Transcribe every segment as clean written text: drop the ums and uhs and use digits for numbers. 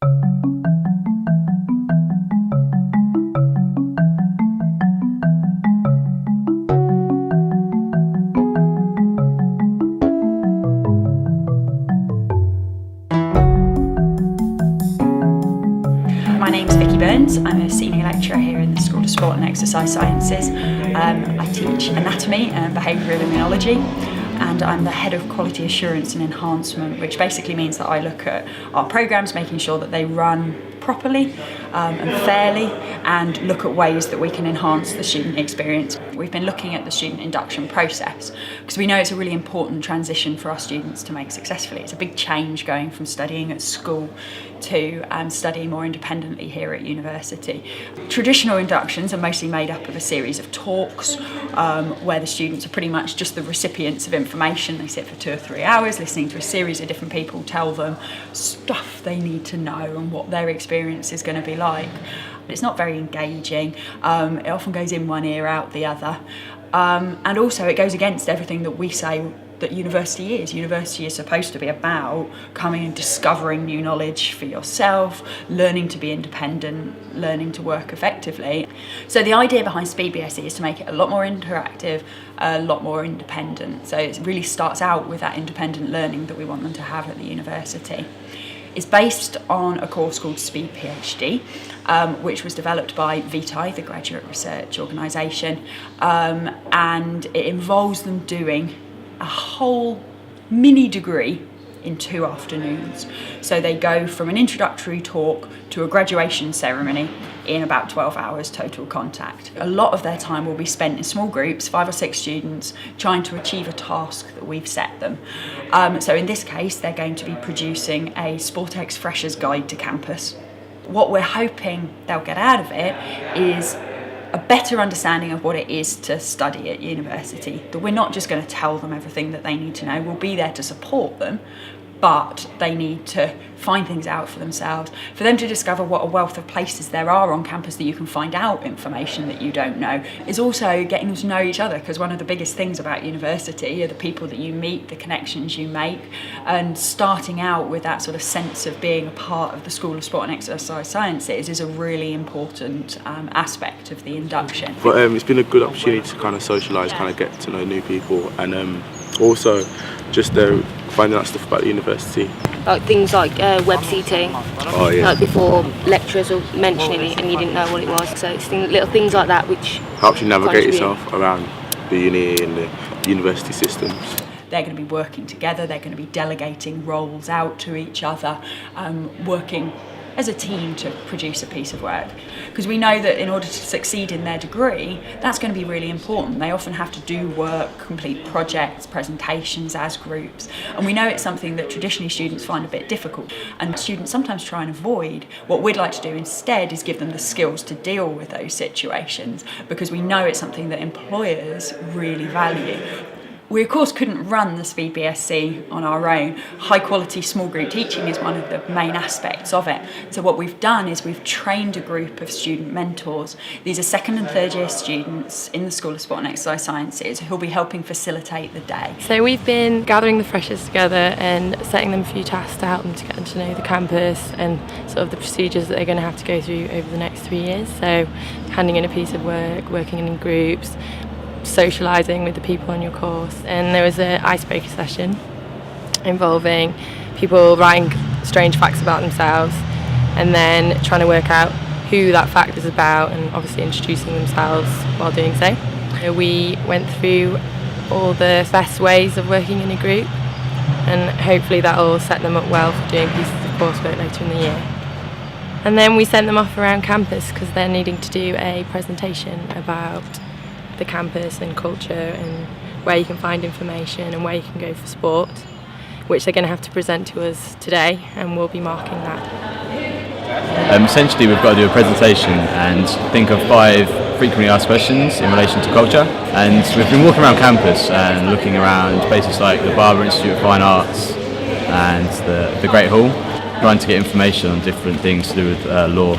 My name's Vicky Burns. I'm a senior lecturer here in the School of Sport and Exercise Sciences. I teach anatomy and behavioural immunology, and I'm the head of quality assurance and enhancement, which basically means that I look at our programmes, making sure that they run properly and fairly, and look at ways that we can enhance the student experience. We've been looking at the student induction process because we know it's a really important transition for our students to make successfully. It's a big change going from studying at school to studying more independently here at university. Traditional inductions are mostly made up of a series of talks where the students are pretty much just the recipients of information. They sit for 2 or 3 hours listening to a series of different people tell them stuff they need to know and what their experience is going to be like. It's not very engaging. It often goes in one ear, out the other. And also it goes against everything that we say that university is. University is supposed to be about coming and discovering new knowledge for yourself, learning to be independent, learning to work effectively. So the idea behind Speed BSc is to make it a lot more interactive, a lot more independent. So it really starts out with that independent learning that we want them to have at the university. It's based on a course called Speed PhD, which was developed by VTI, the graduate research organisation, and it involves them doing a whole mini degree in 2 afternoons. So they go from an introductory talk to a graduation ceremony in about 12 hours total contact. A lot of their time will be spent in small groups, 5 or 6 students, trying to achieve a task that we've set them. So in this case, they're going to be producing a SportX Freshers Guide to Campus. What we're hoping they'll get out of it is a better understanding of what it is to study at university. That we're not just going to tell them everything that they need to know. We'll be there to support them, but they need to find things out for themselves, for them to discover what a wealth of places there are on campus that you can find out information that you don't know. It's also getting them to know each other, because one of the biggest things about university are the people that you meet, the connections you make, and starting out with that sort of sense of being a part of the School of Sport and Exercise Sciences is a really important aspect of the induction. But it's been a good opportunity to kind of socialise, kind of get to know new people, and also just finding out stuff about the university. Like things like web seating. Oh yeah. Like before lecturers were mentioning it and you didn't know what it was. So it's little things like that which helps you navigate yourself around the uni and the university systems. They're going to be working together, they're going to be delegating roles out to each other, working as a team to produce a piece of work. Because we know that in order to succeed in their degree, that's going to be really important. They often have to do work, complete projects, presentations as groups. And we know it's something that traditionally students find a bit difficult. And students sometimes try and avoid. What we'd like to do instead is give them the skills to deal with those situations, because we know it's something that employers really value. We of course couldn't run the Speed BSc on our own. High quality small group teaching is one of the main aspects of it. So what we've done is we've trained a group of student mentors. These are 2nd and 3rd year students in the School of Sport and Exercise Sciences who'll be helping facilitate the day. So we've been gathering the freshers together and setting them a few tasks to help them to get to know the campus and sort of the procedures that they're going to have to go through over the next 3 years. So handing in a piece of work, working in groups, socialising with the people on your course. And there was an icebreaker session involving people writing strange facts about themselves and then trying to work out who that fact is about and obviously introducing themselves while doing so. We went through all the best ways of working in a group, and hopefully that will set them up well for doing pieces of coursework later in the year. And then we sent them off around campus because they're needing to do a presentation about the campus and culture and where you can find information and where you can go for sport, which they're going to have to present to us today, and we'll be marking that. Essentially we've got to do a presentation and think of 5 frequently asked questions in relation to culture, and we've been walking around campus and looking around places like the Barber Institute of Fine Arts and the Great Hall, trying to get information on different things to do with law,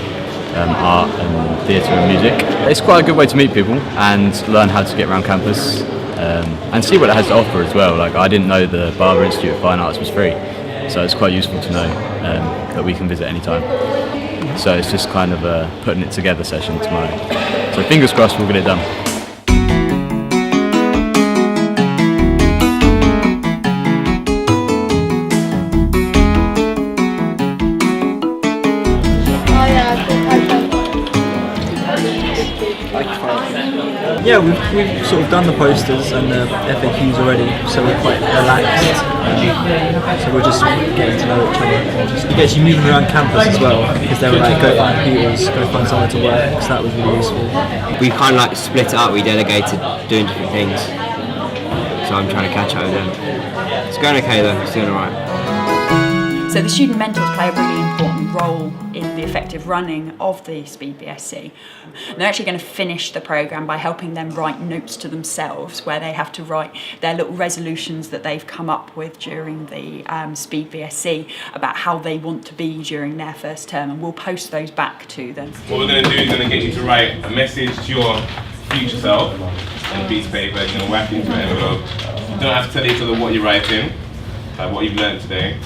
art and theatre and music. It's quite a good way to meet people and learn how to get around campus and see what it has to offer as well. Like, I didn't know the Barber Institute of Fine Arts was free, so it's quite useful to know that we can visit anytime. So it's just kind of a putting it together session tomorrow. So fingers crossed we'll get it done. Yeah, we've sort of done the posters and the FAQs already, so we're quite relaxed. So we're just getting to know each other. It gets you moving around campus as well, because they were like, go find computers, go find somewhere to work, so that was really useful. We kind of like split it up, we delegated doing different things. So I'm trying to catch up with them. It's going okay though, it's doing alright. So the student mentors play a really important role in the effective running of the Speed BSc. And they're actually going to finish the programme by helping them write notes to themselves, where they have to write their little resolutions that they've come up with during the Speed BSc about how they want to be during their first term, and we'll post those back to them. What we're going to do is going to get you to write a message to your future self on a piece of paper. It's going to whack into an envelope. You don't have to tell each other what you're writing, like what you've learned today.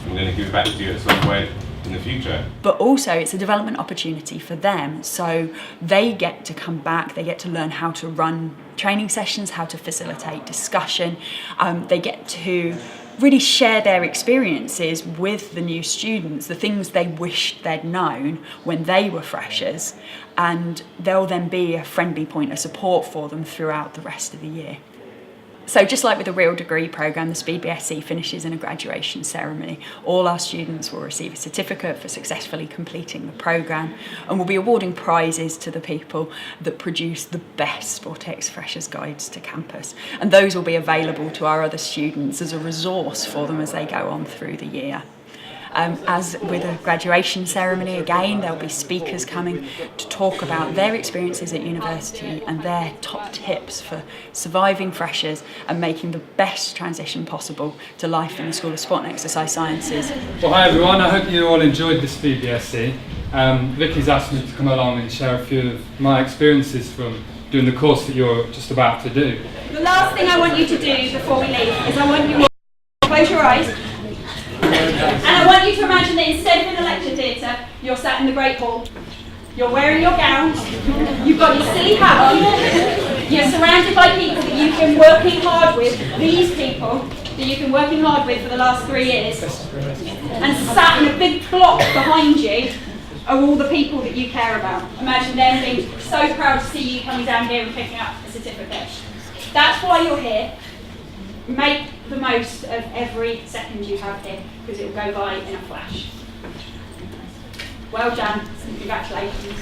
We're going to give it back to you at some point in the future. But also it's a development opportunity for them, so they get to come back, they get to learn how to run training sessions, how to facilitate discussion, they get to really share their experiences with the new students, the things they wished they'd known when they were freshers, and they'll then be a friendly point of support for them throughout the rest of the year. So just like with the Real Degree programme, the Speed BSc finishes in a graduation ceremony. All our students will receive a certificate for successfully completing the programme, and we'll be awarding prizes to the people that produce the best Sportex Freshers Guides to campus. And those will be available to our other students as a resource for them as they go on through the year. As with a graduation ceremony, again, there'll be speakers coming to talk about their experiences at university and their top tips for surviving freshers and making the best transition possible to life in the School of Sport and Exercise Sciences. Well, hi everyone, I hope you all enjoyed the Speed BSc. Vicky's asked me to come along and share a few of my experiences from doing the course that you're just about to do. The last thing I want you to do before we leave is I want you all to close your eyes. And I want you to imagine that instead of in a lecture theatre, you're sat in the Great Hall. You're wearing your gowns, you've got your silly hat on, you're surrounded by people that you've been working hard with, these people that you've been working hard with for the last 3 years. And sat in a big block behind you are all the people that you care about. Imagine them being so proud to see you coming down here and picking up a certificate. That's why you're here. Make the most of every second you have here, because it will go by in a flash. Well done, and congratulations.